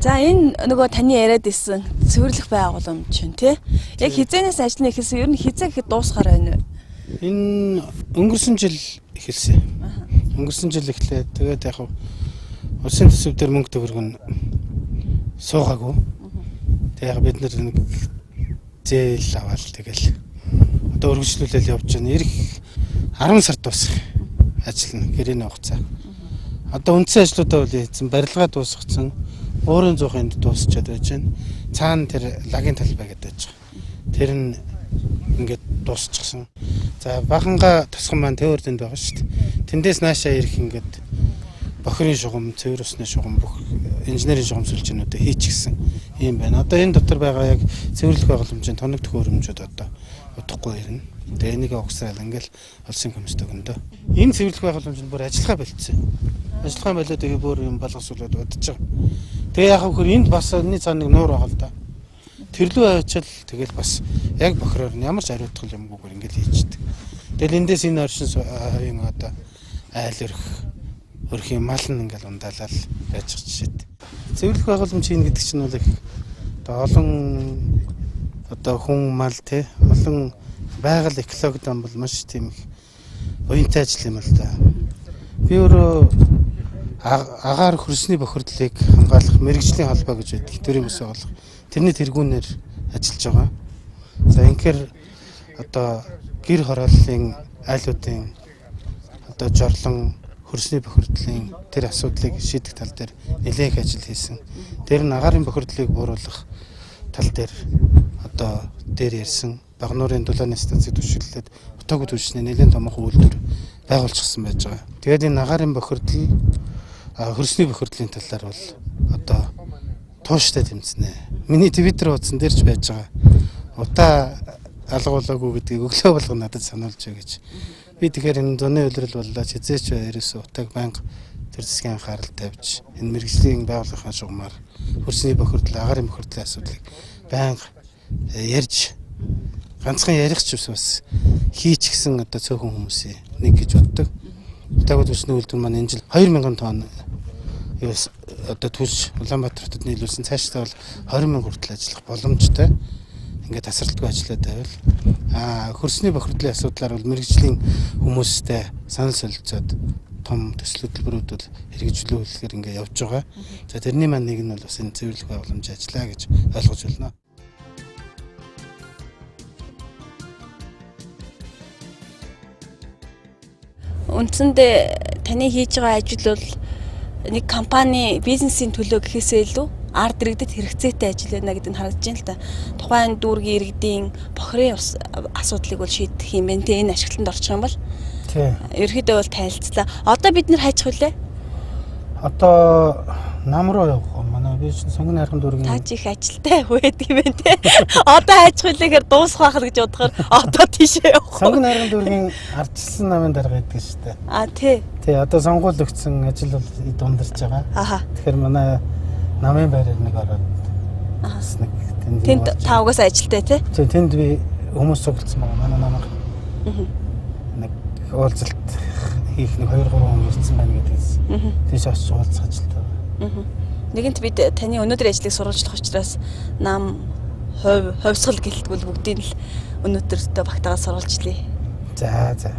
За энэ нөгөө таны яриад исэн цэвэрлэх байгууламж чинь тий. Яг хизээнээс ажил нь эхэлсэн. Ер нь хизээ гэхэд дуусгаар байна уу? Энэ өнгөрсөн жил эхэлсэн. Өнгөрсөн жил эхлээд тэгээд яг улсын төсөв дээр мөнгө төгрөг нь суугаагүй. Тэгээд яг бид нэг зээл аваад тэгэл одоо өргөжлүүлэл явж байна. Ирэх 10 сард дуусах ажил нь гэрээний хугацаа. Одоо үндсэн ажлуудаа бол хийсэн, барилгаа дуусгацсан, өөрийн зуухынд дуусчаад байж байна. Цаана тэр лагийн талбай гэдэг байж байгаа. Тэр нь ингээд дуусчихсан. За баханга тосгон маань төвөрдөнд байгаа шүү дээ. Тэндээс наашаа ирэх ингээд бохирын шугам, цэвэр усны шугам, бүх инженерийн шугам сүлжээнүүдээ хийчихсэн юм байна. Одоо энэ дотор байгаа яг цэвэрлэх байгууламжийн тоног төхөөрөмжүүд одоо удахгүй ирнэ. Тэгээ энийг угсаал ингээл олсон хүмүүст өгөндөө. Энэ цэвэрлэх байгууламж нь бүр ажиллагаа болцсон. Ажиллагаа болоод тэгээ бүр юм балгасуулаад удаж байгаа. Тэгээ яг хөр энд бас энэ цаана нэг нуур байгаа л да. Тэрлүү ажил тэгэл бас яг бохироор ямар ч ариутгал юмгүйгээр ингээл хийждэг. Тэгэл эндээс энэ оршин суугийн одоо айл өрх юм мал нь ингээл ундаалал байж байгаа жишээд. Цэвэрлэх байгууламж хийн гэдэг чинь бол их одоо олон одоо хүн мал те олон байгаль экологид бол маш тийм их уянтай ажил юм л да. Би өөрөө агаар хөрсний бохирдлыг хамгаалах мэрэгжлийн холбоо гэж байдаг. Төрийн бас болох. Тэрний тэргүүнээр ажиллаж байгаа. За инхээр одоо гэр хорооллын айлуудын одоо жорлон хөрсний бохирдлын тэр асуудлыг шийдэх тал дээр нэлээх ажил хийсэн. Тэр нь агаарын бохирдлыг бууруулах тал дээр одоо дээр ярьсан Багнуурын дулааны станцыг түшиглээд утаагүй түвшний нэлээд томоохон үйлдвэр байгуулчихсан байж байгаа. Тэгээд энэ агаарын бохирдол хөрсний бохирдлын талаар бол одоо тууштай тэмцэнэ. Миний Twitter хуудсан дээр ч байж байгаа. Утаа алгуулаагүй гэдгийг өглөө болго надад сануулж байгаа гэж. Би тэгэхээр энэ зуны үйлрэл боллоо хизээч ерөөсөө утааг банк төр засгийн анхаарал тавьж энэ мэрэгжлийн байгууллагын шугамар хөрсний бохирдол агаарын бохирдлын асуудлыг банк ярьж ганцхан ярих ч бас хийчихсэн одоо цөөхөн хүмүүсийн нэг гэж боддог. Утаагүй төсний үйлдвэр маань энэ жил 2000 тонн одоо түлш Улаанбаатар хотод нийлүүлсэн. Цаашдаа бол 20,000 хүртэл ажиллах боломжтой. Ингээд тасралтгүй ажиллаад байвал хөрсний бохирдлын асуудлаар бол мэрэгжлийн хүмүүстэй санал солилцоод том төсөл хөтөлбөрүүд бол хэрэгжүүлэхээр ингээд явж байгаа. За тэрний маань нэг нь бол бас энэ цэвэрлэх байгууламж ажиллаа гэж ойлгож байна. Үндсэндээ таны хийж байгаа ажил бол нэг компани бизнесийн төлөө гэхээсээ илүү ард иргэдэд хэрэгцээтэй ажил байна гэдэг нь харагдаж байна л да. Тухайн дүүргийн иргэдийн бохирын асуудлыг бол шийдэх юм байна. Тэ энэ ашиглалтанд орчих юм бол. Тий. Ерөнхийдөө бол тайлцлаа. Одоо бид нэр хайчих үлээ. Одоо нам руу явах юм. Манай би чинь сонгон хайрхан дүүргийн таач их ажилтай байдаг юм байна те. Одоо хайчих үлээгээр дуусах байх л гэж бодохоор одоо тийшээ явах. Сонгон хайрхан дүүргийн ардчилсан намын дарга гэдэг шүү дээ. Тий. Тий, одоо сонгуул өгсөн ажил бол дундарч байгаа. Тэгэхээр манай намын байраар нэг ороод нэг тэнд тавгаас ажилтай тий. Тий, тэнд би хүмүүс цугласан байгаа. Манай намайг нэг уулзалт хийх нэг 2-3 хүн ирсэн байна гэдгээс. Тийш очиж уулзах ажилтай байгаа. Нэгэнт бид таны өнөөдөр ажлыг сурвалжлах учраас нам хувьсгал гэлтгүүл бүгдийг л өнөөдөртөө багтаагаа сурвалжлаа. За.